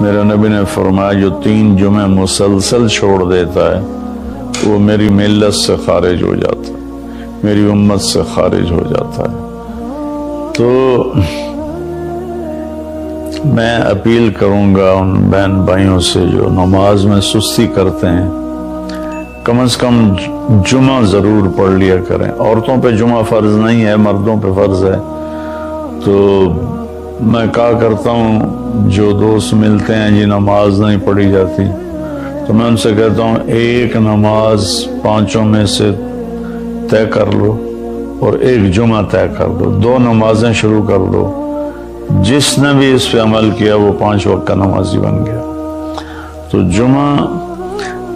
میرے نبی نے فرمایا جو 3 جمعے مسلسل چھوڑ دیتا ہے وہ میری ملت سے خارج ہو جاتا ہے، میری امت سے خارج ہو جاتا ہے۔ تو میں اپیل کروں گا ان بہن بھائیوں سے جو نماز میں سستی کرتے ہیں، کم از کم جمعہ ضرور پڑھ لیا کریں۔ عورتوں پہ جمعہ فرض نہیں ہے، مردوں پہ فرض ہے۔ تو میں کہا کرتا ہوں جو دوست ملتے ہیں جی نماز نہیں پڑھی جاتی، تو میں ان سے کہتا ہوں ایک نماز 5 میں سے طے کر لو اور ایک جمعہ طے کر دو، 2 نمازیں شروع کر دو۔ جس نے بھی اس پہ عمل کیا وہ 5 وقت کا نمازی بن گیا۔ تو جمعہ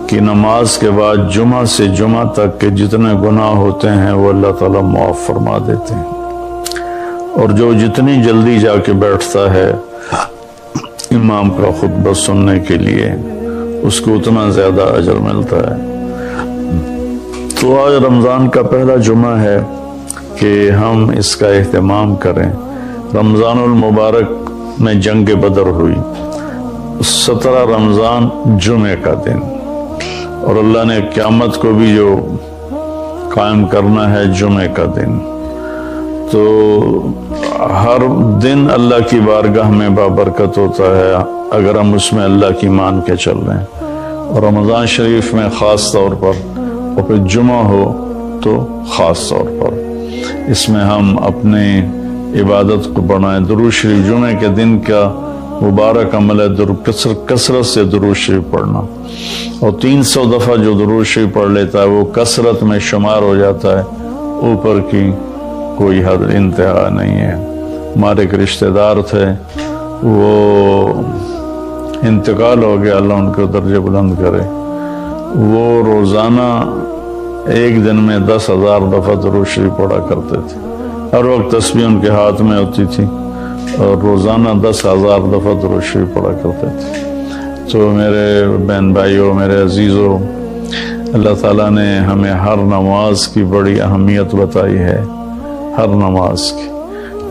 کی نماز کے بعد جمعہ سے جمعہ تک کے جتنے گناہ ہوتے ہیں وہ اللہ تعالیٰ معاف فرما دیتے ہیں، اور جو جتنی جلدی جا کے بیٹھتا ہے امام کا خطبہ سننے کے لیے اس کو اتنا زیادہ اجر ملتا ہے۔ تو آج رمضان کا پہلا جمعہ ہے کہ ہم اس کا اہتمام کریں۔ رمضان المبارک میں جنگ بدر ہوئی، 17 رمضان جمعے کا دن، اور اللہ نے قیامت کو بھی جو قائم کرنا ہے جمعے کا دن۔ تو ہر دن اللہ کی بارگاہ میں بابرکت ہوتا ہے اگر ہم اس میں اللہ کی مان کے چل رہے ہیں، اور رمضان شریف میں خاص طور پر، اور پھر جمعہ ہو تو خاص طور پر اس میں ہم اپنے عبادت کو بڑھائیں۔ درود شریف جمعے کے دن کا مبارک عمل ہے کثرت سے درود شریف پڑھنا، اور 300 دفعہ جو درود شریف پڑھ لیتا ہے وہ کثرت میں شمار ہو جاتا ہے، اوپر کی کوئی حد انتہا نہیں ہے۔ ہمارے ایک رشتہ دار تھے، وہ انتقال ہو گیا، اللہ ان کو درجے بلند کرے۔ وہ روزانہ ایک دن میں 10,000 دفعہ درود شریف پڑھا کرتے تھے، ہر وقت تسبیح ان کے ہاتھ میں ہوتی تھی، اور روزانہ 10,000 دفعہ درود شریف پڑھا کرتے تھے۔ تو میرے بہن بھائیوں، میرے عزیزوں، اللہ تعالیٰ نے ہمیں ہر نماز کی بڑی اہمیت بتائی ہے، ہر نماز کی،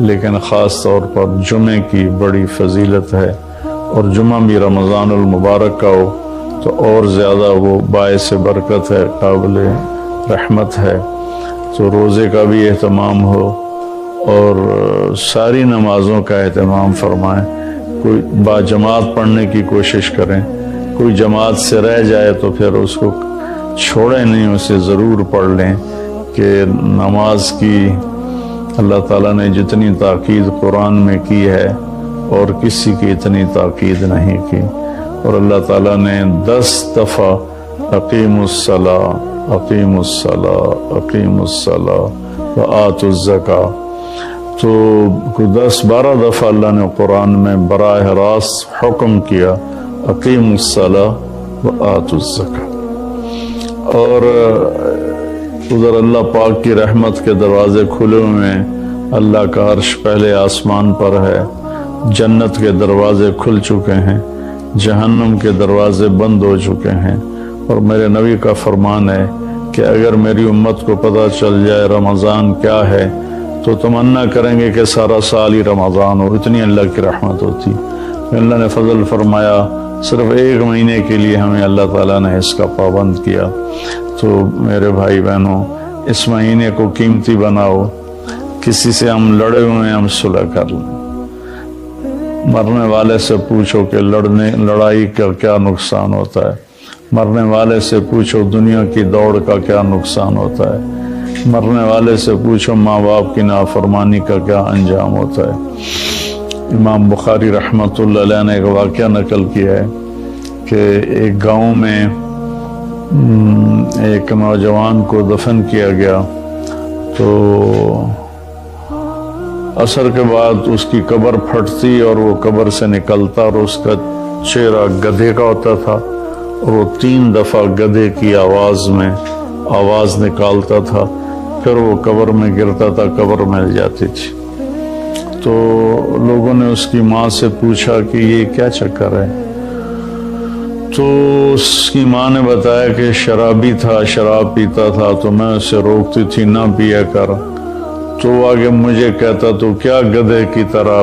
لیکن خاص طور پر جمعے کی بڑی فضیلت ہے، اور جمعہ بھی رمضان المبارک کا ہو تو اور زیادہ وہ باعث برکت ہے، قابل رحمت ہے۔ تو روزے کا بھی اہتمام ہو اور ساری نمازوں کا اہتمام فرمائیں، کوئی با جماعت پڑھنے کی کوشش کریں، کوئی جماعت سے رہ جائے تو پھر اس کو چھوڑیں نہیں، اسے ضرور پڑھ لیں، کہ نماز کی اللہ تعالیٰ نے جتنی تاکید قرآن میں کی ہے اور کسی کی اتنی تاکید نہیں کی۔ اور اللہ تعالیٰ نے 10 دفعہ اقیم الصلاۃ، اقیم الصلاۃ، اقیم الصلاۃ وآتوا الزکاۃ، تو 10-12 دفعہ اللہ نے قرآن میں براہ راست حکم کیا اقیم الصلاۃ وآتوا الزکاۃ۔ اور ادھر اللہ پاک کی رحمت کے دروازے کھلے ہوئے ہیں، اللہ کا عرش پہلے آسمان پر ہے، جنت کے دروازے کھل چکے ہیں، جہنم کے دروازے بند ہو چکے ہیں۔ اور میرے نبی کا فرمان ہے کہ اگر میری امت کو پتہ چل جائے رمضان کیا ہے تو تمنا کریں گے کہ سارا سال ہی رمضان ہو، اتنی اللہ کی رحمت ہوتی۔ اللہ نے فضل فرمایا، صرف 1 مہینے کے لیے ہمیں اللہ تعالیٰ نے اس کا پابند کیا۔ تو میرے بھائی بہنوں، اس مہینے کو قیمتی بناؤ، کسی سے ہم لڑے ہوئے ہیں ہم صلح کر لیں، مرنے والے سے پوچھو کہ لڑائی کا کیا نقصان ہوتا ہے، مرنے والے سے پوچھو دنیا کی دوڑ کا کیا نقصان ہوتا ہے، مرنے والے سے پوچھو ماں باپ کی نافرمانی کا کیا انجام ہوتا ہے۔ امام بخاری رحمۃ اللہ علیہ نے ایک واقعہ نقل کیا ہے کہ ایک گاؤں میں ایک نوجوان کو دفن کیا گیا، تو عصر کے بعد اس کی قبر پھٹتی اور وہ قبر سے نکلتا، اور اس کا چہرہ گدھے کا ہوتا تھا، اور وہ 3 دفعہ گدھے کی آواز میں آواز نکالتا تھا، پھر وہ قبر میں گرتا تھا، قبر مل جاتی تھی۔ تو لوگوں نے اس کی ماں سے پوچھا کہ یہ کیا چکر ہے؟ تو اس کی ماں نے بتایا کہ شرابی تھا، شراب پیتا تھا، تو میں اسے روکتی تھی نہ پیا کر، تو وہ آگے مجھے کہتا تو کیا گدھے کی طرح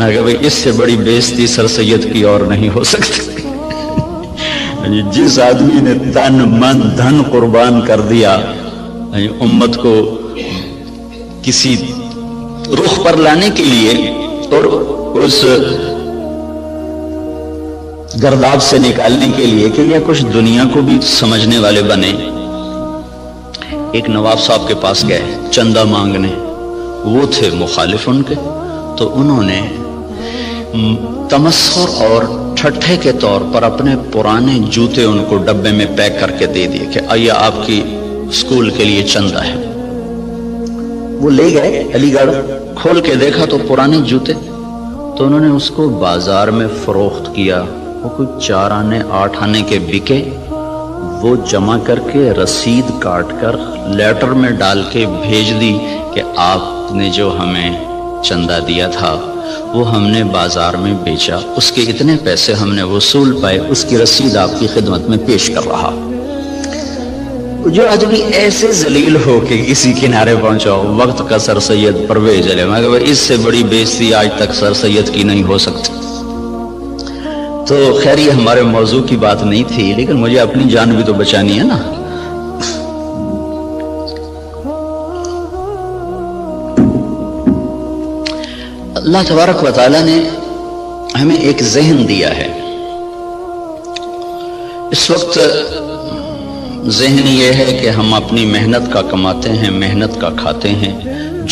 میں کہا بھائی اس سے بڑی بےزتی سر سید کی اور نہیں ہو سکتی۔ جس آدمی نے تن من دھن قربان کر دیا امت کو کسی رخ پر لانے کے لیے اور اس گرداب سے نکالنے کے لیے کہ یہ کچھ دنیا کو بھی سمجھنے والے بنے، ایک نواب صاحب کے پاس گئے چندہ مانگنے، وہ تھے مخالف ان کے، تو انہوں نے تمسخر اور ٹھٹھے کے طور پر اپنے پرانے جوتے ان کو ڈبے میں پیک کر کے دے دیے کہ آئیے آپ کی اسکول کے لیے چندہ ہے۔ وہ لے گئے علی گڑھ، کھول کے دیکھا تو پرانے جوتے، تو انہوں نے اس کو بازار میں فروخت کیا، وہ کوئی 4 آنے 8 آنے کے بکے، وہ جمع کر کے رسید کاٹ کر لیٹر میں ڈال کے بھیج دی کہ آپ نے جو ہمیں چندہ دیا تھا وہ ہم نے بازار میں بیچا، اس کے اتنے پیسے ہم نے وصول پائے، اس کی رسید آپ کی خدمت میں پیش کر رہا۔ جو آدمی ایسے ذلیل ہو کہ اسی کنارے پہنچا وقت کا سر سید پرویز علیہ، میں کہا اس سے بڑی بےزتی آج تک سر سید کی نہیں ہو سکتی۔ تو خیر یہ ہمارے موضوع کی بات نہیں تھی، لیکن مجھے اپنی جان بھی تو بچانی ہے نا۔ اللہ تبارک و تعالیٰ نے ہمیں ایک ذہن دیا ہے، اس وقت ذہن یہ ہے کہ ہم اپنی محنت کا کماتے ہیں، محنت کا کھاتے ہیں،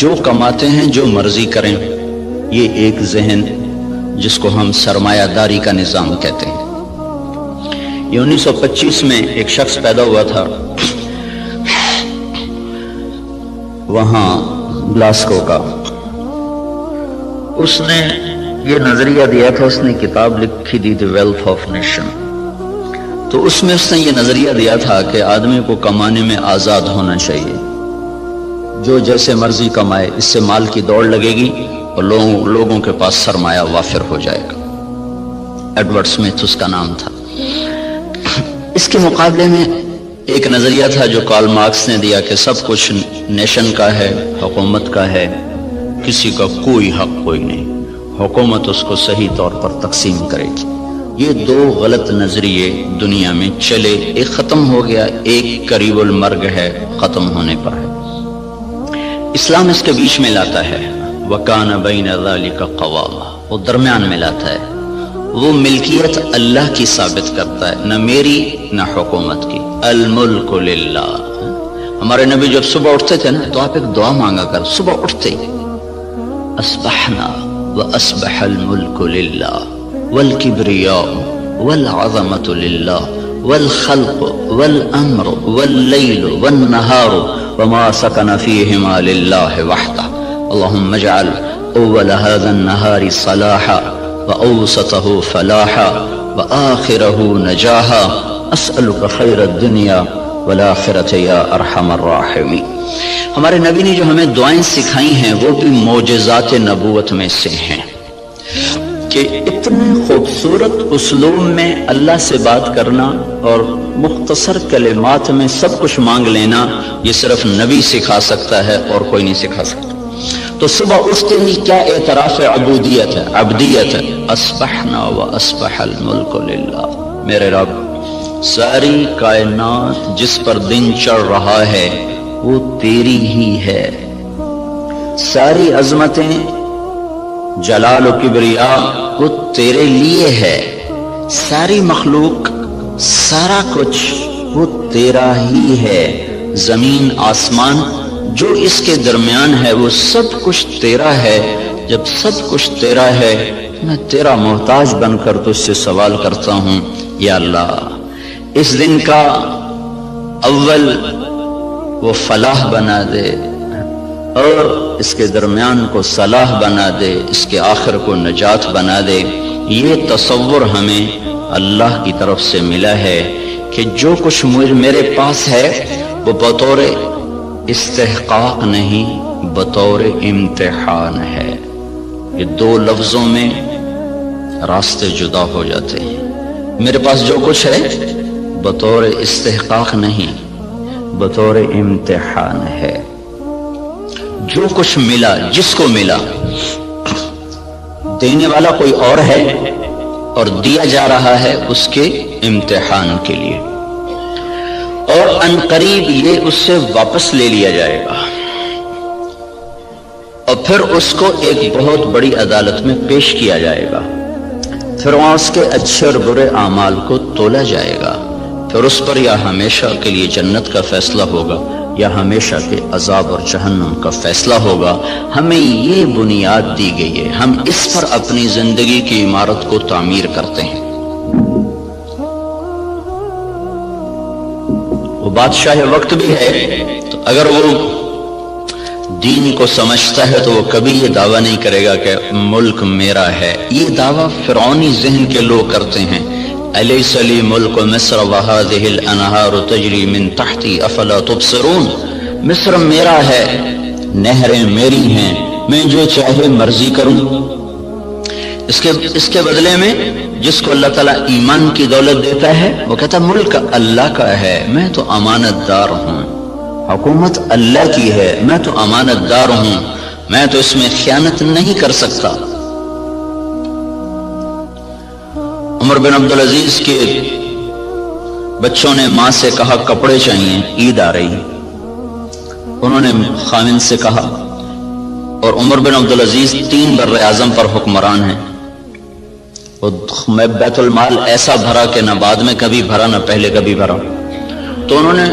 جو کماتے ہیں جو مرضی کریں، یہ ایک ذہن جس کو ہم سرمایہ داری کا نظام کہتے ہیں۔ یہ 1925 میں ایک شخص پیدا ہوا تھا وہاں گلاسکو کا، اس نے یہ نظریہ دیا تھا، اس نے کتاب لکھی دی دی ویلتھ آف نیشن، تو اس میں اس نے یہ نظریہ دیا تھا کہ آدمی کو کمانے میں آزاد ہونا چاہیے، جو جیسے مرضی کمائے، اس سے مال کی دوڑ لگے گی اور لوگوں کے پاس سرمایہ وافر ہو جائے گا۔ ایڈورڈ سمتھ اس کا نام تھا۔ اس کے مقابلے میں ایک نظریہ تھا جو کارل مارکس نے دیا کہ سب کچھ نیشن کا ہے، حکومت کا ہے، کسی کا کوئی حق کوئی نہیں، حکومت اس کو صحیح طور پر تقسیم کرے گی۔ یہ 2 غلط نظریے دنیا میں چلے، ایک ختم ہو گیا، ایک قریب المرگ ہے، ختم ہونے پر ہے۔ اسلام اس کے بیچ میں لاتا ہے، وَكَانَ بَيْنَ ذَلِكَ قَوَامًا، وہ درمیان میں لاتا ہے، وہ ملکیت اللہ کی ثابت کرتا ہے، نہ میری نہ حکومت کی، الملک للہ۔ ہمارے نبی جب صبح اٹھتے تھے نا تو آپ ایک دعا مانگا کر، صبح اٹھتے ہی اصبحنا واصبح الملک للہ والکبریاء والعظمۃ للہ والخلق والامر واللیل والنہار وما سکن فیہما للہ وحدہ اللہم اجعل اول هذا النہار صلاحا واوسطہ فلاحا واخرہ نجاحا اسألک خیر الدنیا والآخرۃ یا ارحم الراحمین۔ ہمارے نبی نے جو ہمیں دعائیں سکھائی ہیں وہ بھی معجزات نبوت میں سے ہیں کہ اتنے خوبصورت اسلوب میں اللہ سے بات کرنا اور مختصر کلمات میں سب کچھ مانگ لینا، یہ صرف نبی سکھا سکتا ہے اور کوئی نہیں سکھا سکتا۔ تو صبح اٹھتے ہی کیا اعتراف عبودیت ہے، عبدیت ہے، اصبحنا واصبح الملک للہ، میرے رب ساری کائنات جس پر دن چڑھ رہا ہے وہ تیری ہی ہے، ساری عظمتیں جلال و کبریا وہ تیرے لیے ہے، ساری مخلوق سارا کچھ وہ تیرا ہی ہے، زمین آسمان جو اس کے درمیان ہے وہ سب کچھ تیرا ہے۔ جب سب کچھ تیرا ہے میں تیرا محتاج بن کر تجھ سے سوال کرتا ہوں، یا اللہ اس دن کا اول وہ فلاح بنا دے اور اس کے درمیان کو صلاح بنا دے، اس کے آخر کو نجات بنا دے۔ یہ تصور ہمیں اللہ کی طرف سے ملا ہے کہ جو کچھ میرے پاس ہے وہ بطور استحقاق نہیں، بطور امتحان ہے۔ یہ 2 لفظوں میں راستے جدا ہو جاتے ہیں۔ میرے پاس جو کچھ ہے بطور استحقاق نہیں، بطور امتحان ہے۔ جو کچھ ملا، جس کو ملا، دینے والا کوئی اور ہے اور دیا جا رہا ہے اس کے امتحان کے لیے، اور عنقریب یہ اس سے واپس لے لیا جائے گا اور پھر اس کو ایک بہت بڑی عدالت میں پیش کیا جائے گا، پھر وہاں اس کے اچھے اور برے اعمال کو تولا جائے گا، پھر اس پر یا ہمیشہ کے لیے جنت کا فیصلہ ہوگا یا ہمیشہ کے عذاب اور جہنم کا فیصلہ ہوگا۔ ہمیں یہ بنیاد دی گئی ہے، ہم اس پر اپنی زندگی کی عمارت کو تعمیر کرتے ہیں۔ وہ بادشاہ وقت بھی ہے، تو اگر وہ دین کو سمجھتا ہے تو وہ کبھی یہ دعویٰ نہیں کرے گا کہ ملک میرا ہے۔ یہ دعویٰ فرعونی ذہن کے لوگ کرتے ہیں، الیس لی ملک مصر وہذہ الانہار تجری من تحتی افلا تبصرون، مصر میرا ہے، نہریں میری ہیں، میں جو چاہے مرضی کروں۔ اس کے بدلے میں جس کو اللہ تعالیٰ ایمان کی دولت دیتا ہے وہ کہتا ہے ملک اللہ کا ہے، میں تو امانت دار ہوں، حکومت اللہ کی ہے، میں تو امانت دار ہوں، میں تو اس میں خیانت نہیں کر سکتا۔ عمر بن عبدالعزیز کے بچوں نے ماں سے کہا کپڑے چاہیے، عید آ رہی، انہوں نے خاوند سے کہا، اور عمر بن عبدالعزیز 3 بر اعظم پر حکمران ہیں، میں بیت المال ایسا بھرا کہ نہ بعد میں کبھی بھرا نہ پہلے کبھی بھرا۔ تو انہوں نے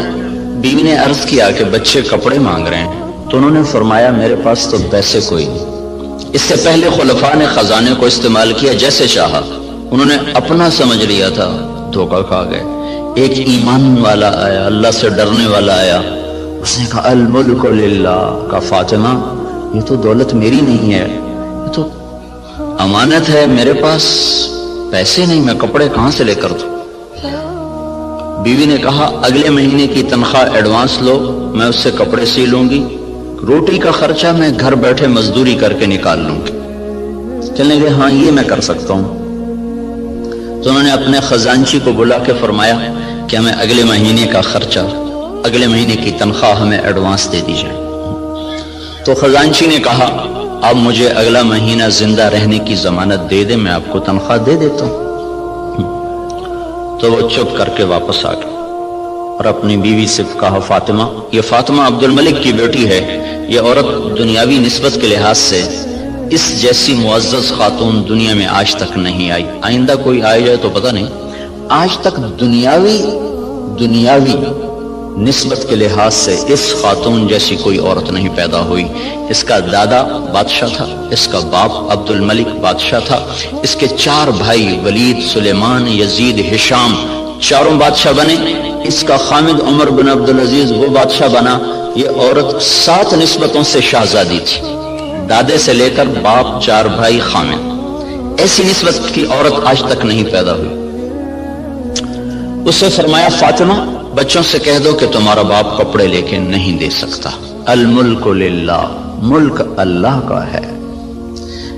بیوی نے عرض کیا کہ بچے کپڑے مانگ رہے ہیں، تو انہوں نے فرمایا میرے پاس تو پیسے کوئی نہیں۔ اس سے پہلے خلفاء نے خزانے کو استعمال کیا جیسے چاہا، انہوں نے اپنا سمجھ لیا تھا، دھوکہ کھا گئے۔ ایک ایمان والا آیا، اللہ سے ڈرنے والا آیا، اس نے کہا الملک للہ، کہا فاطمہ یہ تو دولت میری نہیں ہے، یہ تو امانت ہے، میرے پاس پیسے نہیں، میں کپڑے کہاں سے لے کر دوں؟ بیوی نے کہا اگلے مہینے کی تنخواہ ایڈوانس لو، میں اس سے کپڑے سی لوں گی، روٹی کا خرچہ میں گھر بیٹھے مزدوری کر کے نکال لوں گی۔ چلنے گئے، ہاں یہ میں کر سکتا ہوں۔ تو انہوں نے اپنے خزانچی کو بلا کے فرمایا کہ ہمیں اگلے مہینے کا خرچہ، اگلے مہینے کی تنخواہ ہمیں ایڈوانس دے دی جائے۔ تو خزانچی نے کہا اب مجھے اگلا مہینہ زندہ رہنے کی ضمانت دے دے، میں آپ کو تنخواہ دے دیتا ہوں۔ تو وہ چپ کر کے واپس آ گئے اور اپنی بیوی سے کہا فاطمہ، یہ فاطمہ عبد الملک کی بیٹی ہے، یہ عورت دنیاوی نسبت کے لحاظ سے اس جیسی معزز خاتون دنیا میں آج تک نہیں آئی، آئندہ کوئی آئے جائے تو پتہ نہیں، آج تک دنیاوی نسبت کے لحاظ سے اس خاتون جیسی کوئی عورت نہیں پیدا ہوئی۔ اس کا دادا بادشاہ تھا، اس کا باپ عبد الملک بادشاہ تھا، اس کے 4 بھائی ولید، سلیمان، یزید، ہشام، چاروں بادشاہ بنے، اس کا خامد عمر بن عبدالعزیز وہ بادشاہ بنا۔ یہ عورت 7 نسبتوں سے شہزادی تھی، دادے سے لے کر باپ، 4 بھائی، خامد، ایسی نسبت کی عورت آج تک نہیں پیدا ہوئی۔ اسے فرمایا فاطمہ بچوں سے کہہ دو کہ تمہارا باپ کپڑے لے کے نہیں دے سکتا، الملک للہ، ملک اللہ کا ہے۔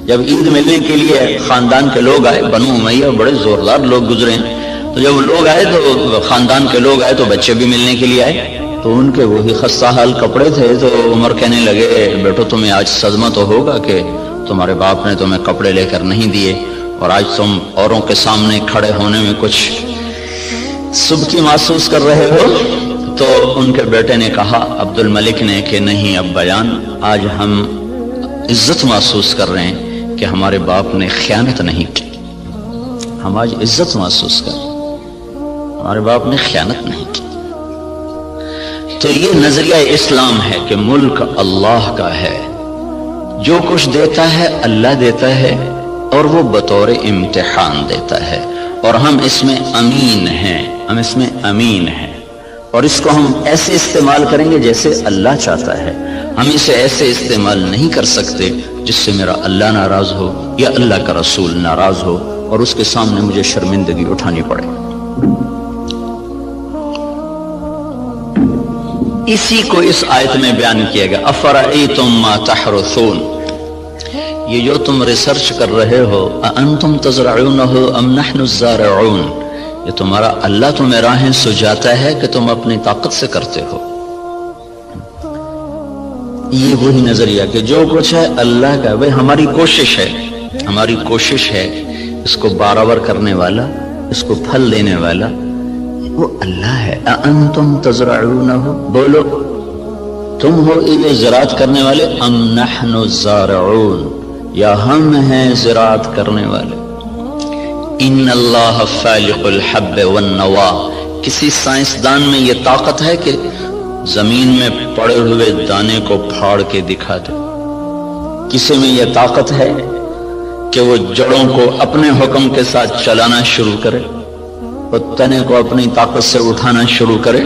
جب عید ملنے کے لیے خاندان کے لوگ آئے، بنو امیہ بڑے زوردار لوگ گزرے ہیں، تو جب لوگ آئے تو خاندان کے لوگ آئے تو بچے بھی ملنے کے لیے آئے، تو ان کے وہی خستہ حال کپڑے تھے۔ تو عمر کہنے لگے بیٹو تمہیں آج صدمہ تو ہوگا کہ تمہارے باپ نے تمہیں کپڑے لے کر نہیں دیے، اور آج تم اوروں کے سامنے کھڑے ہونے میں کچھ سبکی محسوس کر رہے ہو۔ تو ان کے بیٹے نے کہا عبد الملک نے کہ نہیں ابا جان، آج ہم عزت محسوس کر رہے ہیں کہ ہمارے باپ نے خیانت نہیں کی، ہم آج عزت محسوس کر رہے ہیں، ہمارے باپ نے خیانت نہیں کی۔ تو یہ نظریہ اسلام ہے کہ ملک اللہ کا ہے، جو کچھ دیتا ہے اللہ دیتا ہے، اور وہ بطور امتحان دیتا ہے، اور ہم اس میں امین ہیں، ہم اس میں امین ہیں، اور اس کو ہم ایسے استعمال کریں گے جیسے اللہ چاہتا ہے۔ ہم اسے ایسے استعمال نہیں کر سکتے جس سے میرا اللہ ناراض ہو یا اللہ کا رسول ناراض ہو اور اس کے سامنے مجھے شرمندگی اٹھانی پڑے۔ اسی کو اس آیت میں بیان کیا گیا، افرأیتم ما تحرثون، یہ جو تم ریسرچ کر رہے ہو، اانتم تزرعونہ ام نحن الزارعون، یہ تمہارا اللہ تمہیں راہیں سجاتا ہے کہ تم اپنی طاقت سے کرتے ہو۔ یہ وہی نظریہ کہ جو کچھ ہے اللہ کا، بھئی ہماری کوشش ہے، ہماری کوشش ہے اس کو برابر کرنے والا، اس کو پھل دینے والا وہ اللہ ہے۔ اَأَنْتُمْ تَزْرَعُونَهُ، بولو تم ہو یہ زراعت کرنے والے، ام نحن الزارعون، یا ہم ہیں زراعت کرنے والے۔ ان اللہ فالق الحب والنوا، کسی سائنسدان میں یہ طاقت ہے کہ زمین میں پڑے ہوئے دانے کو پھاڑ کے دکھا دے؟ کسی میں یہ طاقت ہے کہ وہ جڑوں کو اپنے حکم کے ساتھ چلانا شروع کرے، وہ تنے کو اپنی طاقت سے اٹھانا شروع کرے؟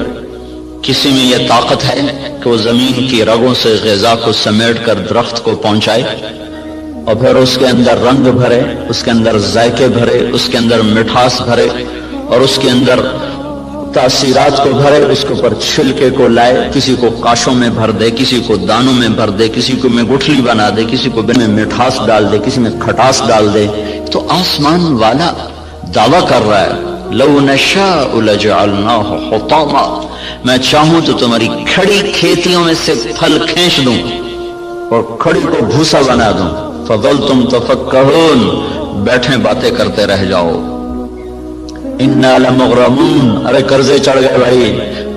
کسی میں یہ طاقت ہے کہ وہ زمین کی رگوں سے غذا کو سمیٹ کر درخت کو پہنچائے اور پھر اس کے اندر رنگ بھرے، اس کے اندر ذائقے بھرے، اس کے اندر مٹھاس بھرے اور اس کے اندر تاثیرات کو بھرے، اس کے اوپر چھلکے کو لائے، کسی کو کاشوں میں بھر دے، کسی کو دانوں میں بھر دے، کسی کو میں گٹھلی بنا دے، کسی کو میں مٹھاس ڈال دے، کسی میں کھٹاس ڈال دے؟ تو آسمان والا دعویٰ کر رہا ہے لو نشاء لجعلناہ حطاما، میں چاہوں تو تمہاری کھڑی کھیتیوں میں سے پھل کھینچ دوں اور کھڑی کو بھوسا بنا دوں، فظلتم تفکرون، بیٹھے باتیں کرتے رہ جاؤ۔ انا لمغرمون، ارے قرضے چڑھ گئے بھائی،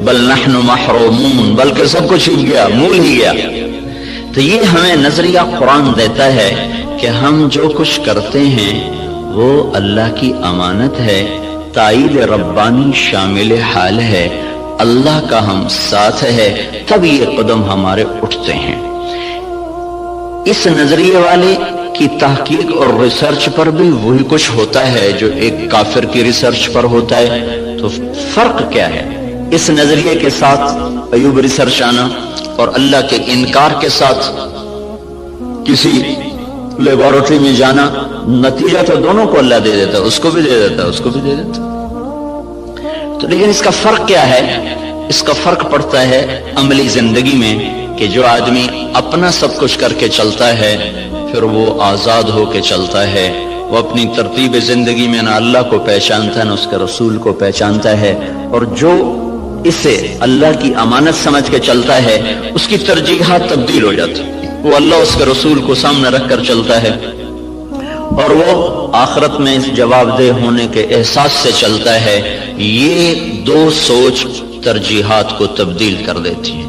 بل نحن محرومون، بلکہ سب کچھ ہی گیا، مول ہی گیا۔ تو یہ ہمیں نظریہ قرآن دیتا ہے کہ ہم جو کچھ کرتے ہیں وہ اللہ کی امانت ہے، تائید ربانی شامل حال ہے، اللہ کا ہم ساتھ ہے، تب یہ قدم ہمارے اٹھتے ہیں۔ اس نظریے والے کی تحقیق اور ریسرچ پر بھی وہی کچھ ہوتا ہے جو ایک کافر کی ریسرچ پر ہوتا ہے۔ تو فرق کیا ہے؟ اس نظریے کے ساتھ ایوب ریسرچ آنا اور اللہ کے انکار کے ساتھ کسی لیبارٹری میں جانا، نتیجہ تو دونوں کو اللہ دے دیتا ہے، اس کو بھی دے دیتا ہے، اس کو بھی دے دیتا ہے۔ تو لیکن اس کا فرق کیا ہے؟ اس کا فرق پڑتا ہے عملی زندگی میں کہ جو آدمی اپنا سب کچھ کر کے چلتا ہے پھر وہ آزاد ہو کے چلتا ہے، وہ اپنی ترتیب زندگی میں نہ اللہ کو پہچانتا ہے نہ اس کے رسول کو پہچانتا ہے، اور جو اسے اللہ کی امانت سمجھ کے چلتا ہے اس کی ترجیحات تبدیل ہو جاتی، وہ اللہ اس کے رسول کو سامنے رکھ کر چلتا ہے اور وہ آخرت میں اس جواب دہ ہونے کے احساس سے چلتا ہے۔ یہ دو سوچ ترجیحات کو تبدیل کر دیتی ہے،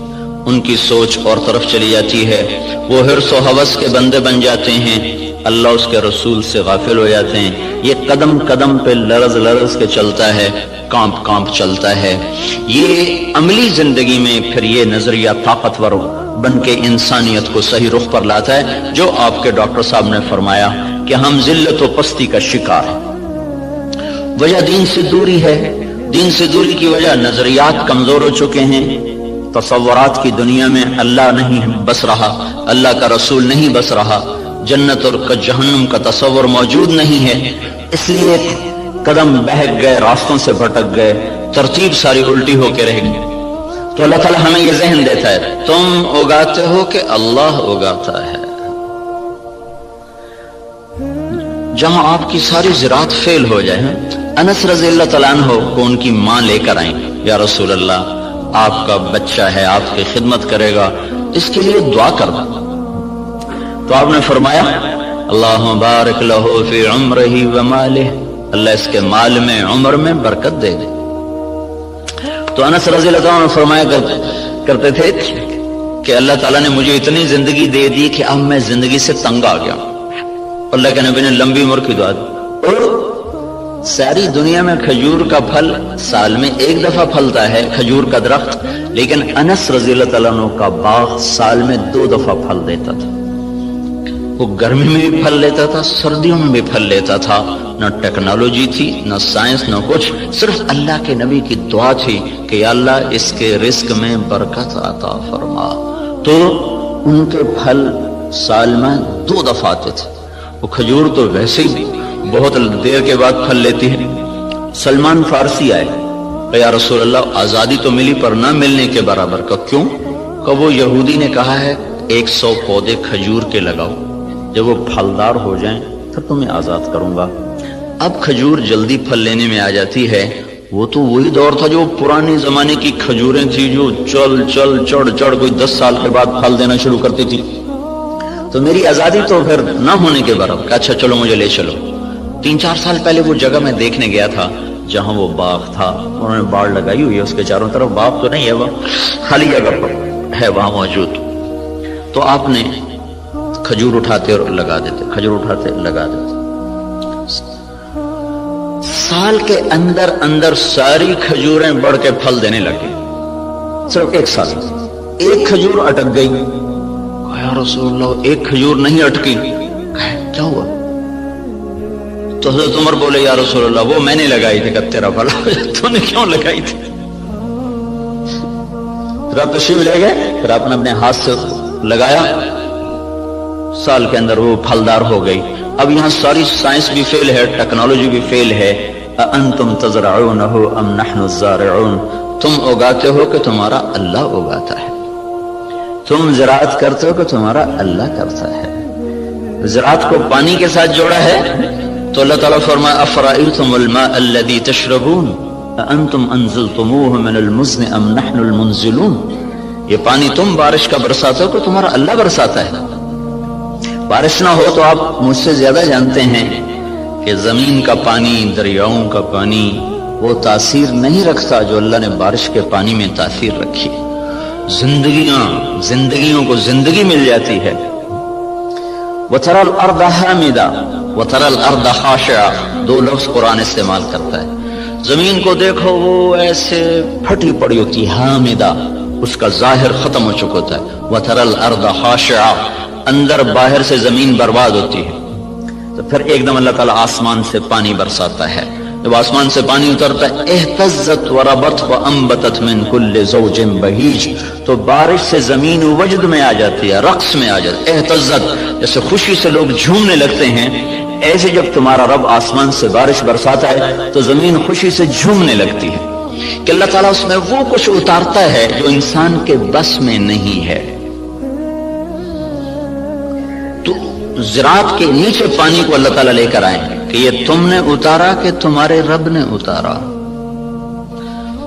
ان کی سوچ اور طرف چلی جاتی ہے، وہ حرص و ہوس کے بندے بن جاتے ہیں، اللہ اس کے رسول سے غافل ہو جاتے ہیں۔ یہ قدم قدم پہ لرز لرز کے چلتا ہے، کانپ کانپ چلتا ہے۔ یہ عملی زندگی میں پھر یہ نظریہ طاقتور بن کے انسانیت کو صحیح رخ پر لاتا ہے، جو آپ کے ڈاکٹر صاحب نے فرمایا کہ ہم ذلت و پستی کا شکار ہیں۔ وجہ دین سے دوری ہے، دین سے دوری کی وجہ نظریات کمزور ہو چکے ہیں، تصورات کی دنیا میں اللہ نہیں بس رہا، اللہ کا رسول نہیں بس رہا، جنت اور جہنم کا تصور موجود نہیں ہے، اس لیے قدم بہک گئے، راستوں سے بھٹک گئے، ترتیب ساری الٹی ہو کے رہ گئی۔ تو اللہ تعالیٰ ہمیں یہ ذہن دیتا ہے تم اگاتے ہو کہ اللہ اگاتا ہے۔ جہاں آپ کی ساری زراعت فیل ہو جائے، انس رضی اللہ تعالیٰ عنہ کو ان کی ماں لے کر آئیں، یا رسول اللہ آپ کا بچہ ہے، آپ کی خدمت کرے گا، اس کے لیے دعا کرنا۔ تو آپ نے فرمایا اللہم بارک لہو فی عمرہ و مالہ، اللہ اس کے مال میں عمر میں برکت دے دے۔ تو انس رضی اللہ عنہ فرمایا کرتے تھے کہ اللہ تعالیٰ نے مجھے اتنی زندگی دے دی کہ اب میں زندگی سے تنگ آ گیا، اللہ کے نبی نے لمبی عمر کی دعا دی، اور ساری دنیا میں کھجور کا پھل سال میں ایک دفعہ پھلتا ہے، کھجور کا درخت، لیکن انس رضی اللہ تعالیٰ عنہ کا باغ سال میں 2 دفعہ پھل دیتا تھا۔ وہ گرمی میں بھی پھل لیتا تھا، سردیوں میں بھی پھل لیتا تھا، نہ ٹیکنالوجی تھی، نہ سائنس، نہ کچھ، صرف اللہ کے نبی کی دعا تھی کہ یا اللہ اس کے رزق میں برکت عطا فرما۔ تو ان کے پھل سال میں 2 دفعہ آتے تھے۔ وہ کھجور تو ویسے ہی بہت دیر کے بعد پھل لیتی ہے۔ سلمان فارسی آئے کہ یا رسول اللہ آزادی تو ملی پر نہ ملنے کے برابر کا، کیوں؟ کہ وہ یہودی نے کہا ہے 100 پودے کھجور کے لگاؤ، جب وہ پھلدار ہو جائیں پھر تمہیں آزاد کروں گا۔ اب کھجور جلدی پھل لینے میں آ جاتی ہے، وہ تو وہی دور تھا جو پرانے زمانے کی کھجوریں تھی جو چل چل چڑھ چڑھ کوئی 10 سال کے بعد پھل دینا شروع کرتی تھی۔ تو میری آزادی تو پھر نہ ہونے کے برابر. اچھا چلو مجھے لے چلو. 3-4 سال پہلے وہ جگہ میں دیکھنے گیا تھا جہاں وہ باغ تھا. انہوں نے باڑ لگائی ہوئی ہے اس کے چاروں طرف. باغ تو نہیں ہے، وہ خالی جگہ پر ہے وہاں موجود. تو آپ نے کھجور اٹھاتے اور لگا دیتے، کھجور اٹھاتے لگا دیتے. سال کے اندر اندر ساری کھجوریں بڑھ کے پھل دینے لگے. صرف 1 سال. ایک کھجور اٹک گئی. یا رسول اللہ، ایک کھجور نہیں اٹکی. کیا ہوا؟ تو حضرت عمر بولے یا رسول اللہ وہ میں نے لگائی تھی. کہ تیرا بھلا تو نے کیوں لگائی تھی؟ پھر آپ تشریف لے گئے، پھر آپ نے اپنے ہاتھ سے لگایا، سال کے اندر وہ پھلدار ہو گئی. اب یہاں ساری سائنس بھی فیل ہے، ٹیکنالوجی بھی فیل ہے. انتم تزرعونہ ام نحن الزارعون، تم اگاتے ہو کہ تمہارا اللہ اگاتا ہے، تم زراعت کرتے ہو کہ تمہارا اللہ کرتا ہے. زراعت کو پانی کے ساتھ جوڑا ہے تو اللہ تعالیٰ فرمایا افرأیتم الماء الذی تشربون انتم انزلتموه من المزن ام نحن المنزلون. یہ پانی تم بارش کا برساتے ہو کہ تمہارا اللہ برساتا ہے. بارش نہ ہو تو آپ مجھ سے زیادہ جانتے ہیں کہ زمین کا پانی، دریاؤں کا پانی وہ تاثیر نہیں رکھتا جو اللہ نے بارش کے پانی میں تاثیر رکھی. زندگیوں کو زندگی مل جاتی ہے. وَتَرَى الْأَرْضَ حَامِدًا وَتَرَى الْأَرْضَ خَاشِعًا، 2 لفظ قرآن استعمال کرتا ہے. زمین کو دیکھو وہ ایسے پھٹی پڑی ہوتی ہے، حامدہ، اس کا ظاہر ختم ہو چکا ہوتا ہے. وَتَرَى الْأَرْضَ خَاشِعًا، اندر باہر سے زمین برباد ہوتی ہے. تو پھر ایک دم اللہ تعالیٰ آسمان سے پانی برساتا ہے. جب آسمان سے پانی اترتا ہے اہتزت وربت وانبتت من کل زوج بہیج، تو بارش سے زمین وجد میں آ جاتی ہے، رقص میں آ جاتی ہے. اہتزت جیسے خوشی سے لوگ جھومنے لگتے ہیں، ایسے جب تمہارا رب آسمان سے بارش برساتا ہے تو زمین خوشی سے جھومنے لگتی ہے کہ اللہ تعالیٰ اس میں وہ کچھ اتارتا ہے جو انسان کے بس میں نہیں ہے. تو زراعت کے نیچے پانی کو اللہ تعالیٰ لے کر آئیں کہ یہ تم نے اتارا کہ تمہارے رب نے اتارا.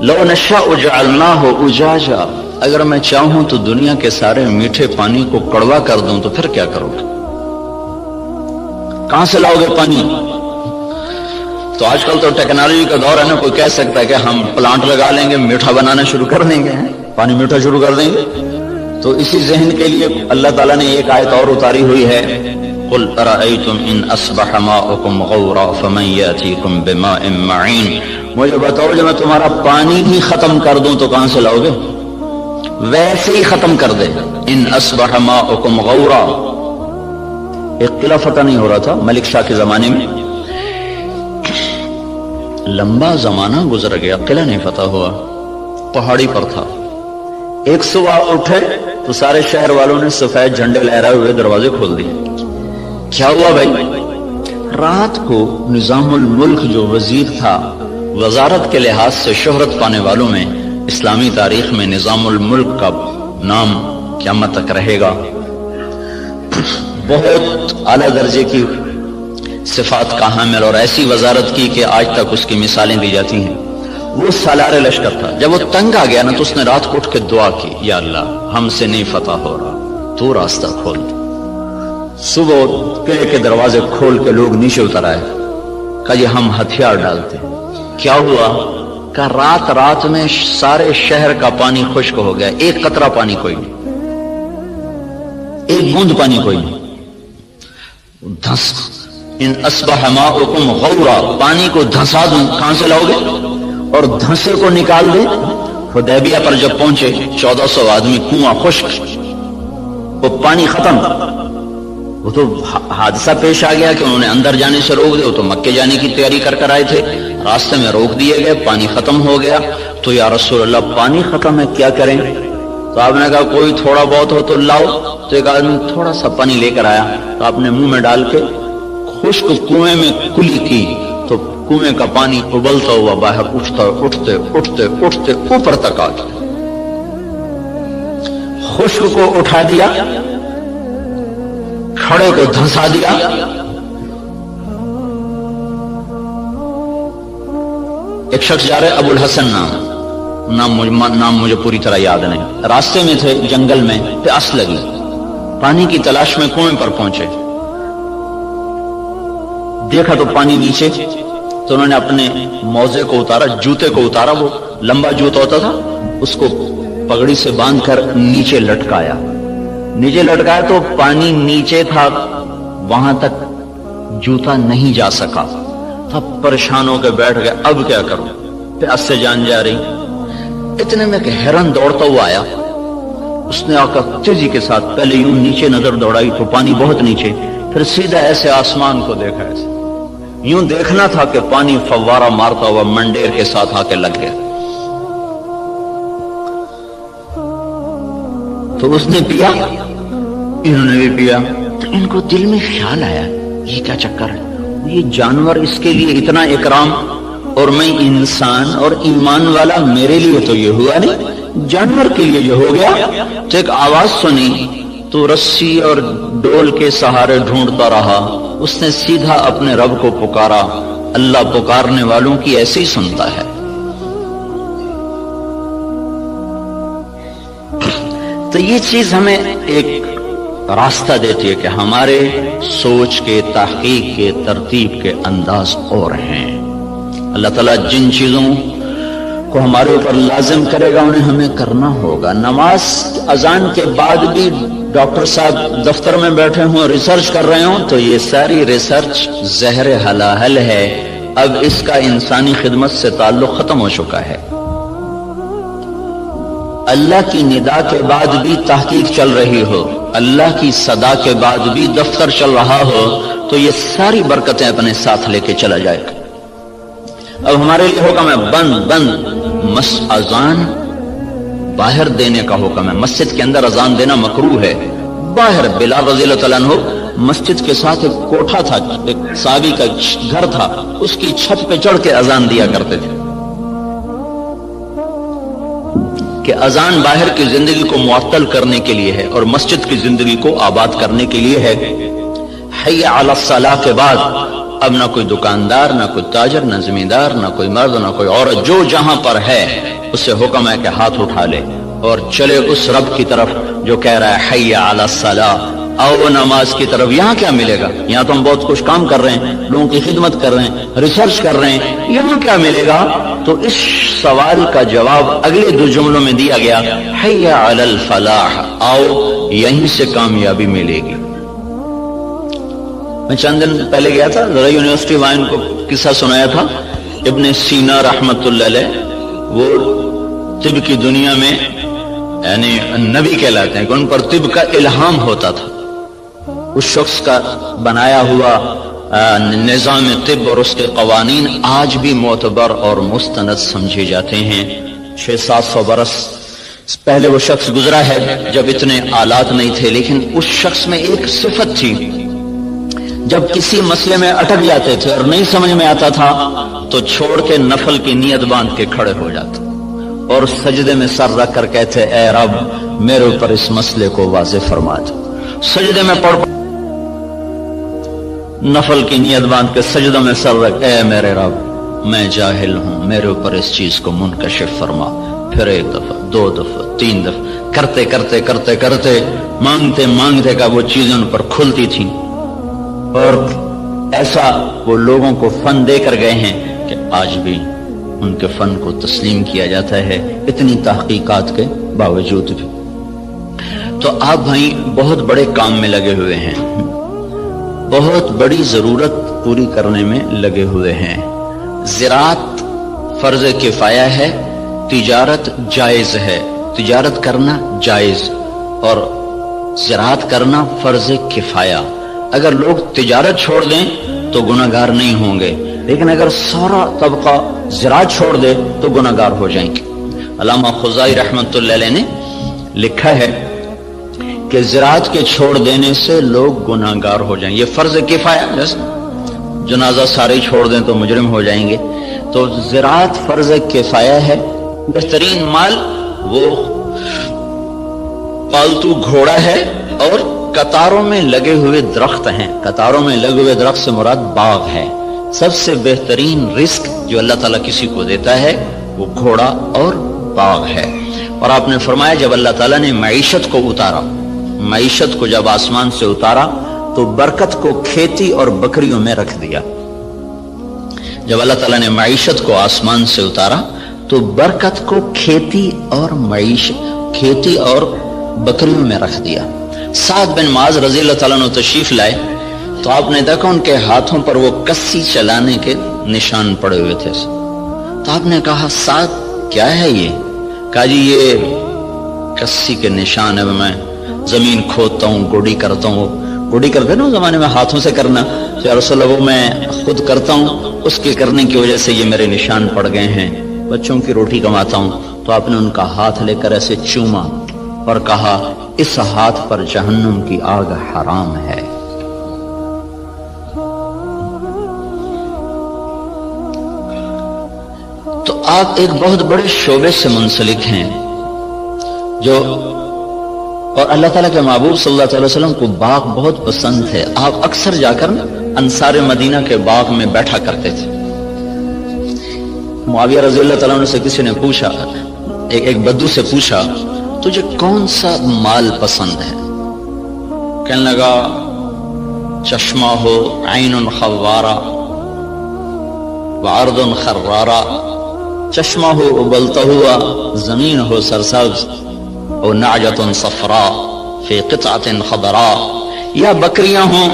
لو نشاء جعلناہ اجاجا، اگر میں چاہوں تو دنیا کے سارے میٹھے پانی کو کڑوا کر دوں تو پھر کیا کرو گے؟ کہاں سے لاؤ گے پانی؟ تو آج کل تو ٹیکنالوجی کا دور ہے نا، کوئی کہہ سکتا ہے کہ ہم پلانٹ لگا لیں گے، میٹھا بنانا شروع کر دیں گے، پانی میٹھا شروع کر دیں گے. تو اسی ذہن کے لیے اللہ تعالیٰ نے ایک آیت اور اتاری ہوئی ہے، قل ارأیتم ان اصبح ماؤکم غورا فمن یاتیکم بماء معین. مجھے بتاؤ جب میں تمہارا پانی ہی ختم کر دوں تو کہاں سے لاؤ گے؟ ویسے ہی ختم کر دے. ان اصبح ماؤکم غورا، ایک قلعہ فتح نہیں ہو رہا تھا ملک شاہ کے زمانے میں، لمبا زمانہ گزر گیا، قلعہ نہیں فتح ہوا، پہاڑی پر تھا. ایک صبح اٹھے تو سارے شہر والوں نے سفید جھنڈے لہرائے ہوئے دروازے کھول دیے. کیا ہوا بھائی؟ رات کو نظام الملک جو وزیر تھا، وزارت کے لحاظ سے شہرت پانے والوں میں اسلامی تاریخ میں نظام الملک کا نام قیامت تک رہے گا. بہت اعلیٰ درجے کی صفات کا حامل اور ایسی وزارت کی کہ آج تک اس کی مثالیں دی جاتی ہیں. وہ سالار لشکر تھا. جب وہ تنگ آ گیا نا تو اس نے رات کو اٹھ کے دعا کی، یا اللہ ہم سے نہیں فتح ہو رہا، تو راستہ کھول دے. صبح قلعے کے دروازے کھول کے لوگ نیچے اتر آئے، کہا یہ ہم ہتھیار ڈالتے. کیا ہوا؟ کہ رات میں سارے شہر کا پانی خشک ہو گیا، ایک قطرہ پانی کوئی نہیں، ایک بوند پانی کوئی نہیں. دھس ان اصبح ماؤکم غورا، پانی کو دھسا دوں، کہاں سے لاؤ گے؟ اور دھنسے کو نکال دیں. حدیبیہ پر جب پہنچے 1400 آدمی، کنواں خشک، وہ پانی ختم. وہ تو حادثہ پیش آ گیا کہ انہوں نے اندر جانے سے روک دیا. وہ تو مکے جانے کی تیاری کر آئے تھے، راستے میں روک دیے گئے، پانی ختم ہو گیا. تو یا رسول اللہ پانی ختم ہے، کیا کریں؟ تو آپ نے کہا کوئی تھوڑا بہت ہو تو لاؤ. تو ایک آدمی تھوڑا سا پانی لے کر آیا، تو آپ نے منہ میں ڈال کے خشک کنویں میں کلی کی تو کنویں کا پانی ابلتا ہوا باہر اٹھتے اوپر تک آ گیا. خشک کو اٹھا دیا، کھڑے کو دھنسا دیا. ایک شخص جا رہے ابو الحسن نام مجھے پوری طرح یاد نہیں، راستے میں تھے جنگل میں، پیاس لگی. پانی کی تلاش میں کنویں پر پہنچے، دیکھا تو پانی نیچے، تو انہوں نے اپنے موزے کو اتارا، جوتے کو اتارا، وہ لمبا جوتا ہوتا تھا، اس کو پگڑی سے باندھ کر نیچے لٹکایا تو پانی نیچے تھا، وہاں تک جوتا نہیں جا سکا، تب پریشان ہو کے بیٹھ گئے، اب کیا کروں، پیاس سے جان جا رہی۔ اتنے میں کہ ہرن دوڑتا ہوا آیا، اس نے آ کر تیزی کے ساتھ پہلے یوں نیچے نظر دوڑائی تو پانی بہت نیچے، پھر سیدھا ایسے آسمان کو دیکھا، ایسے یوں دیکھنا تھا کہ پانی فوارہ مارتا ہوا منڈیر کے ساتھ آ کے لگ گیا۔ تو اس نے پیا، انہوں نے بھی پیا، تو ان کو دل میں خیال آیا یہ کیا چکر ہے، یہ جانور اس کے لیے اتنا اکرام اور میں انسان اور ایمان والا، میرے لیے تو یہ ہوا نہیں، جانور کے لیے جو ہو گیا۔ تو ایک آواز سنی تو رسی اور ڈول کے سہارے ڈھونڈتا رہا، اس نے سیدھا اپنے رب کو پکارا، اللہ پکارنے والوں کی ایسے ہی سنتا ہے۔ تو یہ چیز ہمیں ایک راستہ دیتی ہے کہ ہمارے سوچ کے، تحقیق کے، ترتیب کے انداز اور ہیں۔ اللہ تعالیٰ جن چیزوں کو ہمارے اوپر لازم کرے گا انہیں ہمیں کرنا ہوگا۔ نماز اذان کے بعد بھی ڈاکٹر صاحب دفتر میں بیٹھے ہوں، ریسرچ کر رہے ہوں، تو یہ ساری ریسرچ زہر حلاحل ہے، اب اس کا انسانی خدمت سے تعلق ختم ہو چکا ہے۔ اللہ کی ندا کے بعد بھی تحقیق چل رہی ہو، اللہ کی صدا کے بعد بھی دفتر چل رہا ہو، تو یہ ساری برکتیں اپنے ساتھ لے کے چلا جائے گا۔ اب ہمارے لیے حکم ہے بند اذان باہر دینے کا حکم ہے۔ مسجد کے اندر اذان دینا مکروہ ہے، باہر بلال رضی اللہ تعالیٰ عنہ مسجد کے ساتھ ایک کوٹھا تھا، ایک صحابی کا گھر تھا، اس کی چھت پہ چڑھ کے اذان دیا کرتے تھے کہ اذان باہر کی زندگی کو معطل کرنے کے لیے ہے اور مسجد کی زندگی کو آباد کرنے کے لیے ہے۔ حی علی الصلاۃ کے بعد اب نہ کوئی دکاندار، نہ کوئی تاجر، نہ زمیندار، نہ کوئی مرد، نہ کوئی عورت، جو جہاں پر ہے اسے حکم ہے کہ ہاتھ اٹھا لے اور چلے اس رب کی طرف جو کہہ رہا ہے حی علی الصلاۃ، آؤ نماز کی طرف۔ یہاں کیا ملے گا؟ یہاں تو ہم بہت کچھ کام کر رہے ہیں، لوگوں کی خدمت کر رہے ہیں، ریسرچ کر رہے ہیں، یہاں کیا ملے گا؟ تو اس سوال کا جواب اگلے دو جملوں میں دیا گیا، حی علی الفلاح، آؤ یہیں سے کامیابی ملے گی۔ میں چند دن پہلے گیا تھا، ذرا یونیورسٹی وائن کو قصہ سنایا تھا، ابن سینا رحمت اللہ علیہ، وہ طب کی دنیا میں یعنی نبی کہلاتے ہیں کہ ان پر طب کا الہام ہوتا تھا۔ اس شخص کا بنایا ہوا نظام طب اور اس کے قوانین آج بھی معتبر اور مستند سمجھے جاتے ہیں۔ 600-700 برس پہلے وہ شخص گزرا ہے جب اتنے آلات نہیں تھے، لیکن اس شخص میں ایک صفت تھی، جب کسی مسئلے میں اٹک جاتے تھے اور نہیں سمجھ میں آتا تھا تو چھوڑ کے نفل کی نیت باندھ کے کھڑے ہو جاتے اور سجدے میں سر رکھ کر کہتے، اے رب میرے اوپر اس مسئلے کو واضح فرما دے۔ سجدے میں پڑھ نفل کی نیت باندھ کے سجدوں میں سر رکھ، اے میرے رب میں جاہل ہوں، میرے اوپر اس چیز کو منکشف فرما۔ پھر 1 دفعہ 2 دفعہ 3 دفعہ کرتے کرتے کرتے کرتے مانگتے مانگتے کا وہ چیزیں ان پر کھلتی تھیں، اور ایسا وہ لوگوں کو فن دے کر گئے ہیں کہ آج بھی ان کے فن کو تسلیم کیا جاتا ہے، اتنی تحقیقات کے باوجود بھی۔ تو آپ بھائی بہت بڑے کام میں لگے ہوئے ہیں، بہت بڑی ضرورت پوری کرنے میں لگے ہوئے ہیں۔ زراعت فرض کفایہ ہے، تجارت جائز ہے، تجارت کرنا جائز اور زراعت کرنا فرض کفایہ۔ اگر لوگ تجارت چھوڑ دیں تو گناہگار نہیں ہوں گے، لیکن اگر سارا طبقہ زراعت چھوڑ دے تو گناہگار ہو جائیں گے۔ علامہ خزائی رحمت اللہ علیہ نے لکھا ہے کہ زراعت کے چھوڑ دینے سے لوگ گناہگار ہو جائیں گے، یہ فرض کفایہ، جیسے جنازہ سارے چھوڑ دیں تو مجرم ہو جائیں گے، تو زراعت فرض کفایہ ہے۔ بہترین مال وہ پالتو گھوڑا ہے اور قطاروں میں لگے ہوئے درخت ہیں۔ قطاروں میں لگے ہوئے درخت سے مراد باغ ہے۔ سب سے بہترین رزق جو اللہ تعالیٰ کسی کو دیتا ہے وہ گھوڑا اور باغ ہے۔ اور آپ نے فرمایا جب اللہ تعالیٰ نے معیشت کو اتارا، معیشت کو جب آسمان سے اتارا تو برکت کو کھیتی اور بکریوں میں رکھ دیا. جب اللہ تعالیٰ نے معیشت کو آسمان سے اتارا تو برکت کو کھیتی اور بکریوں میں رکھ دیا. سعد بن معاذ رضی اللہ تعالیٰ عنہ تشریف لائے تو آپ نے دیکھا ان کے ہاتھوں پر وہ کسی چلانے کے نشان پڑے ہوئے تھے. تو آپ نے کہا سعد کیا ہے یہ؟ کہا جی یہ کسی کے نشان ہے، میں زمین کھودتا ہوں، گوڑی کرتا ہوں. گوڑی کرتے نا زمانے میں ہاتھوں سے کرنا، تو یا رسول اللہ وہ میں خود کرتا ہوں، اس کے کرنے کی وجہ سے یہ میرے نشان پڑ گئے ہیں، بچوں کی روٹی کماتا ہوں. تو آپ نے ان کا ہاتھ لے کر ایسے چوما اور کہا اس ہاتھ پر جہنم کی آگ حرام ہے. تو آپ ایک بہت بڑے شعبے سے منسلک ہیں جو، اور اللہ تعالیٰ کے محبوب صلی اللہ علیہ وسلم کو باغ بہت پسند ہے. آپ اکثر جا کر انصار مدینہ کے باغ میں بیٹھا کرتے تھے. معاویہ رضی اللہ تعالیٰ عنہ سے کسی نے پوچھا، ایک بدو سے پوچھا تجھے کون سا مال پسند ہے؟ کہنے لگا چشمہ ہو عین خوارہ وعرض خرارہ، چشمہ ہو ابلتا ہوا، زمین ہو سرسبز، اور نعجۃ صفراء فی قطعۃ خضراء، یا بکریاں ہوں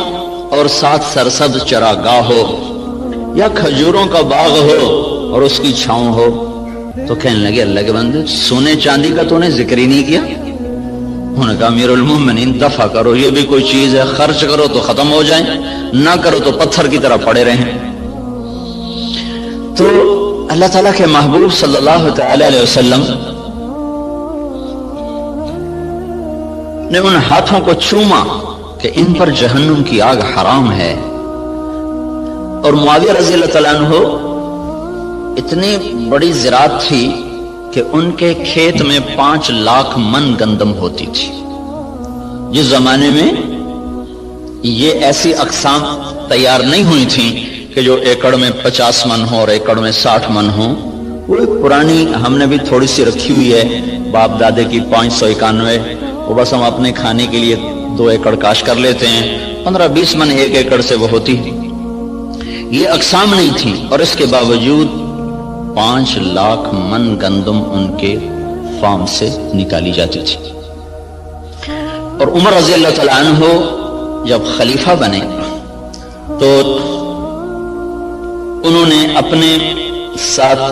اور ساتھ سرسبز چراگاہ ہو، یا کھجوروں کا باغ ہو اور اس کی چھاؤں ہو. تو کہنے لگے اللہ کے بندے سونے چاندی کا تو نے ذکر ہی نہیں کیا. انہوں نے کہا امیر المومنین دفع کرو، یہ بھی کوئی چیز ہے، خرچ کرو تو ختم ہو جائیں، نہ کرو تو پتھر کی طرح پڑے رہیں. تو اللہ تعالیٰ کے محبوب صلی اللہ تعالی علیہ وسلم نے ان ہاتھوں کو چوما کہ ان پر جہنم کی آگ حرام ہے. اور معاویہ رضی اللہ تعالیٰ عنہ اتنی بڑی زراعت تھی کہ ان کے کھیت میں 5 لاکھ من گندم ہوتی تھی. جس زمانے میں یہ ایسی اقسام تیار نہیں ہوئی تھیں کہ جو ایکڑ میں 50 من ہو اور ایکڑ میں 60 من ہو. وہ ایک پرانی ہم نے بھی تھوڑی سی رکھی ہوئی ہے باپ دادے کی 591، وہ بس ہم اپنے کھانے کے لیے 2 ایکڑ کاش کر لیتے ہیں، 15-20 من ایک ایکڑ سے وہ ہوتی. یہ اقسام نہیں تھی اور اس کے باوجود 5 لاکھ من گندم ان کے فارم سے نکالی جاتی تھی. اور عمر رضی اللہ تعالیٰ عنہ جب خلیفہ بنے تو انہوں نے اپنے ساتھ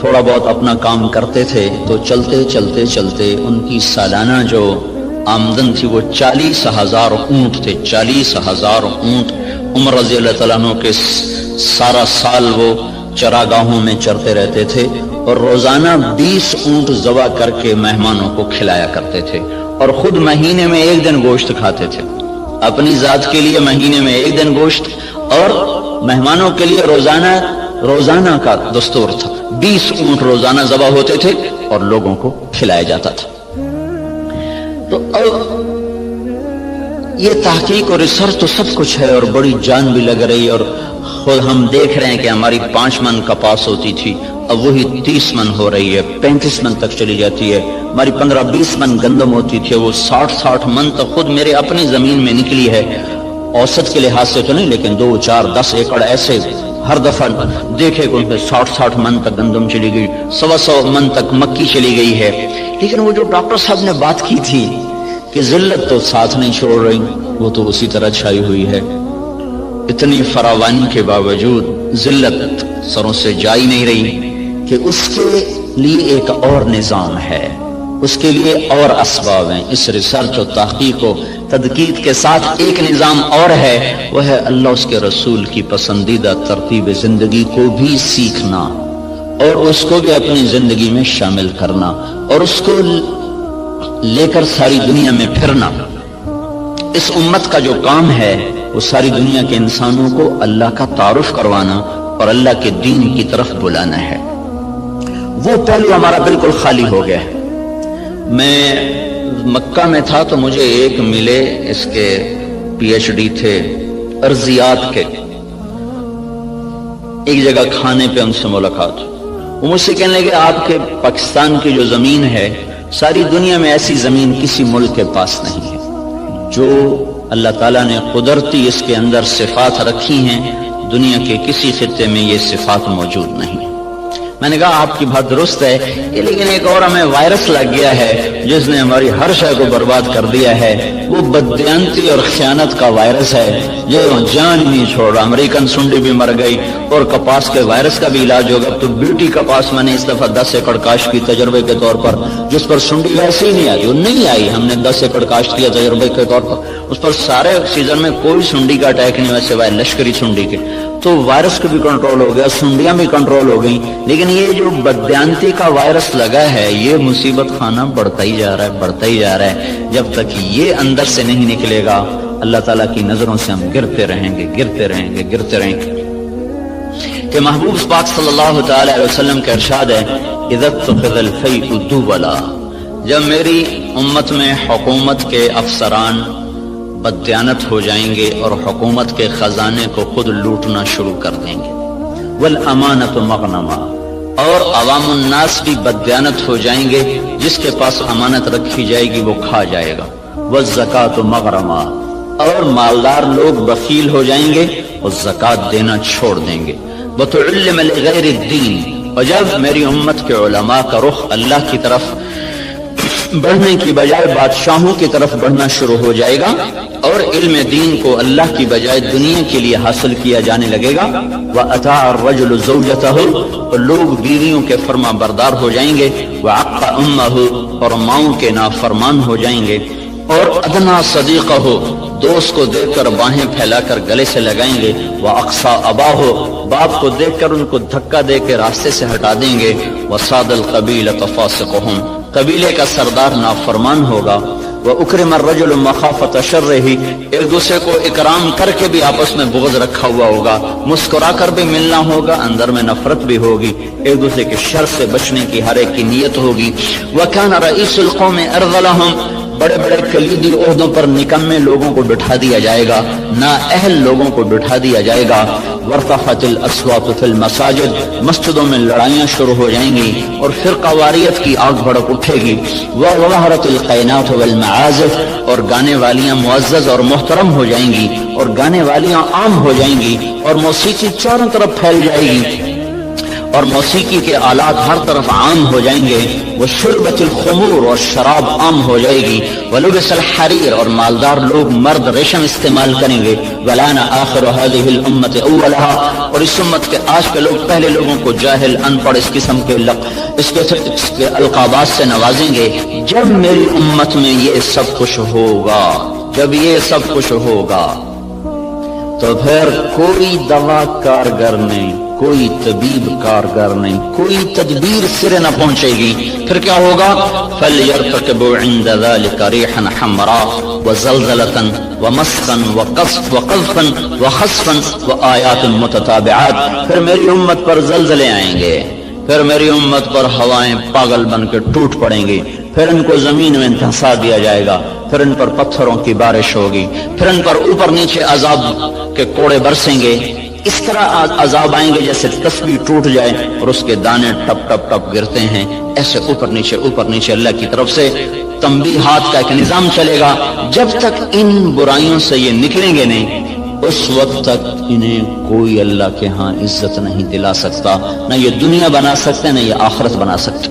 تھوڑا بہت اپنا کام کرتے تھے، تو چلتے چلتے چلتے ان کی سالانہ جو آمدن تھی وہ 40,000 اونٹ تھے. 40,000 اونٹ عمر رضی اللہ تعالیٰ عنہ کے سارا سال وہ چراگاہوں میں چرتے رہتے تھے، اور روزانہ 20 اونٹ ذبح کر کے مہمانوں کو کھلایا کرتے تھے، اور خود مہینے میں 1 دن گوشت کھاتے تھے. اپنی ذات کے لیے مہینے میں 1 دن گوشت، اور مہمانوں کے لیے روزانہ کا دستور تھا. 20 اونٹ روزانہ ذبح ہوتے تھے اور لوگوں کو کھلایا جاتا تھا. تو یہ تحقیق اور ریسرچ تو سب کچھ ہے اور بڑی جان بھی لگ رہی، اور خود ہم دیکھ رہے ہیں کہ ہماری 5 من کپاس ہوتی تھی، اب وہی 30 من ہو رہی ہے، 35 من تک چلی جاتی ہے. ہماری 15-20 من گندم ہوتی تھی، وہ 60 من تک خود میرے اپنی زمین میں نکلی ہے. اوسط کے لحاظ سے تو نہیں، لیکن 2, 4, 10 ایکڑ ایسے ہر دفعہ دیکھے کہ 60 من تک گندم چلی گئی، 100 من تک مکی چلی گئی ہے. لیکن وہ جو ڈاکٹر صاحب نے بات کی تھی کہ ذلت تو ساتھ نہیں چھوڑ رہی، وہ تو اسی طرح چھائی ہوئی ہے. اتنی فراوانی کے باوجود ذلت سروں سے جا ہی نہیں رہی کہ اس کے لیے ایک اور نظام ہے، اس کے لیے اور اسباب ہیں. اس ریسرچ و تحقیق و تدقیق کے ساتھ ایک نظام اور ہے، وہ ہے اللہ اس کے رسول کی پسندیدہ ترتیب زندگی کو بھی سیکھنا اور اس کو بھی اپنی زندگی میں شامل کرنا اور اس کو لے کر ساری دنیا میں پھرنا. اس امت کا جو کام ہے وہ ساری دنیا کے انسانوں کو اللہ کا تعارف کروانا اور اللہ کے دین کی طرف بلانا ہے. وہ پہلو ہمارا بالکل خالی ہو گیا ہے. میں مکہ میں تھا تو مجھے ایک ملے، اس کے PhD تھے ارضیات کے. ایک جگہ کھانے پہ ان سے ملاقات، وہ مجھ سے کہنے لگے آپ کے پاکستان کی جو زمین ہے ساری دنیا میں ایسی زمین کسی ملک کے پاس نہیں ہے جو اللہ تعالیٰ نے قدرتی اس کے اندر صفات رکھی ہیں، دنیا کے کسی خطے میں یہ صفات موجود نہیں۔ میں نے کہا آپ کی بات درست ہے، لیکن ایک اور ہمیں وائرس لگ گیا ہے جس نے ہماری ہر شے کو برباد کر دیا ہے، وہ بددیانتی اور خیانت کا وائرس ہے جو جان نہیں چھوڑ رہا۔ امریکن سنڈی بھی مر گئی اور کپاس کے وائرس کا بھی علاج ہوگا۔ تو بیوٹی کپاس میں نے اس دفعہ 10 ایکڑ کاشت کی تجربے کے طور پر، جس پر سنڈی ویسے ہی نہیں آئی، وہ نہیں آئی، ہم نے 10 ایکڑ کاشت کیا تجربے کے طور پر، اس پر سارے سیزن میں کوئی سنڈی کا اٹیک نہیں ہوا سوائے لشکری سنڈی کے۔ تو وائرس کو بھی کنٹرول ہو گیا، سنڈیاں بھی کنٹرول ہو گئیں، لیکن یہ جو بددیانتی کا وائرس لگا ہے یہ مصیبت خانہ بڑھتا ہی جا رہا ہے، بڑھتا ہی جا رہا ہے۔ جب تک یہ اندر سے نہیں نکلے گا اللہ تعالیٰ کی نظروں سے ہم گرتے رہیں گے، گرتے رہیں گے، گرتے رہیں گے۔ کہ محبوب پاک صلی اللہ تعالی علیہ وسلم کا ارشاد ہے اذا اتخذ الفیء دولا، جب میری امت میں حکومت کے افسران بددیانت ہو جائیں گے اور حکومت کے خزانے کو خود لوٹنا شروع کر دیں گے، والامانۃ مغنما، اور عوام الناس بھی بددیانت ہو جائیں گے، جس کے پاس امانت رکھی جائے گی وہ کھا جائے گا، والزکاۃ مغرما، اور مالدار لوگ بخیل ہو جائیں گے اور زکوٰۃ دینا چھوڑ دیں گے، وتعلم لغیر الدین، اور جب میری امت کے علماء کا رخ اللہ کی طرف بڑھنے کی بجائے بادشاہوں کی طرف بڑھنا شروع ہو جائے گا اور علم دین کو اللہ کی بجائے دنیا کے لیے حاصل کیا جانے لگے گا، وَأَطَاعَ الرَّجُلُ زَوْجَتَهُ، اور لوگ بیویوں کے فرما بردار ہو جائیں گے، وَعَقَّ أُمَّهُ، اور ماؤں کے نافرمان ہو جائیں گے، اور ادنا صدیقہ، دوست کو دیکھ کر باہیں پھیلا کر گلے سے لگائیں گے، وَأَقْصَى أَبَاهُ، باپ کو دیکھ کر ان کو دھکا دے کے راستے سے ہٹا دیں گے، وَصَادَ الْقَبِيلَةَ فَاسِقُهُمْ، قبیلے کا سردار نافرمان ہوگا، وَأُكْرِمَ الرَّجُلُ مَخَافَةَ شَرِّهِ، ایک دوسرے کو اکرام کر کے بھی آپس میں بغض رکھا ہوا ہوگا، مسکرا کر بھی ملنا ہوگا، اندر میں نفرت بھی ہوگی، ایک دوسرے کے شر سے بچنے کی ہر ایک کی نیت ہوگی، وَكَانَ رَئِيسُ الْقَوْمِ أَرْذَلَهُمْ، بڑے بڑے کلیدی عہدوں پر نکمے لوگوں کو بٹھا دیا جائے گا، نااہل لوگوں کو بٹھا دیا جائے گا، وارتفعت الاصوات فی المساجد، مسجدوں میں لڑائیاں شروع ہو جائیں گی اور فرقہ واریت کی آگ بھڑک اٹھے گی، وظہرت القینات والمعازف، اور گانے والیاں معزز اور محترم ہو جائیں گی اور گانے والیاں عام ہو جائیں گی، اور موسیقی چاروں طرف پھیل جائے گی اور موسیقی کے آلات ہر طرف عام ہو جائیں گے، وشربت الخمور، اور شراب عام ہو جائے گی، ولبس الحریر، اور مالدار لوگ مرد ریشم استعمال کریں گے، ولان آخر هذه الامت اولها، اور اس امت کے آج کے لوگ پہلے لوگوں کو جاہل، ان پڑھ، اس قسم کے القابات سے نوازیں گے۔ جب میری امت میں یہ سب کچھ ہوگا، جب یہ سب کچھ ہوگا تو پھر کوئی دوا کارگر نہیں، کوئی طبیب کارگر نہیں، کوئی تدبیر سرے نہ پہنچے گی۔ پھر کیا ہوگا؟ فَلْيَرْتَقِبُوا عِنْدَ ذَلِكَ رِيحًا حَمْرَاء وَزَلْزَلَةً وَمَسْخًا وَقَذْفًا وَخَسْفًا وَآيَاتٍ مُتَتَابِعَاتٍ، پھر میری امت پر زلزلے آئیں گے، پھر میری امت پر ہوائیں پاگل بن کے ٹوٹ پڑیں گی، پھر ان کو زمین میں دھنسا دیا جائے گا، پھر ان پر پتھروں کی بارش ہوگی، پھر ان پر اوپر نیچے عذاب کے کوڑے برسیں گے، اس طرح عذاب آئیں گے جیسے تسبیح ٹوٹ جائے اور اس کے دانے ٹپ ٹپ ٹپ گرتے ہیں، ایسے اوپر نیچے اللہ کی طرف سے تنبیہات کا ایک نظام چلے گا۔ جب تک ان برائیوں سے یہ نکلیں گے نہیں، اس وقت تک انہیں کوئی اللہ کے ہاں عزت نہیں دلا سکتا، نہ یہ دنیا بنا سکتے نہ یہ آخرت بنا سکتے۔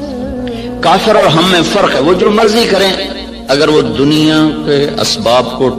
کافر اور ہم میں فرق ہے، وہ جو مرضی کریں، اگر وہ دنیا کے اسباب کو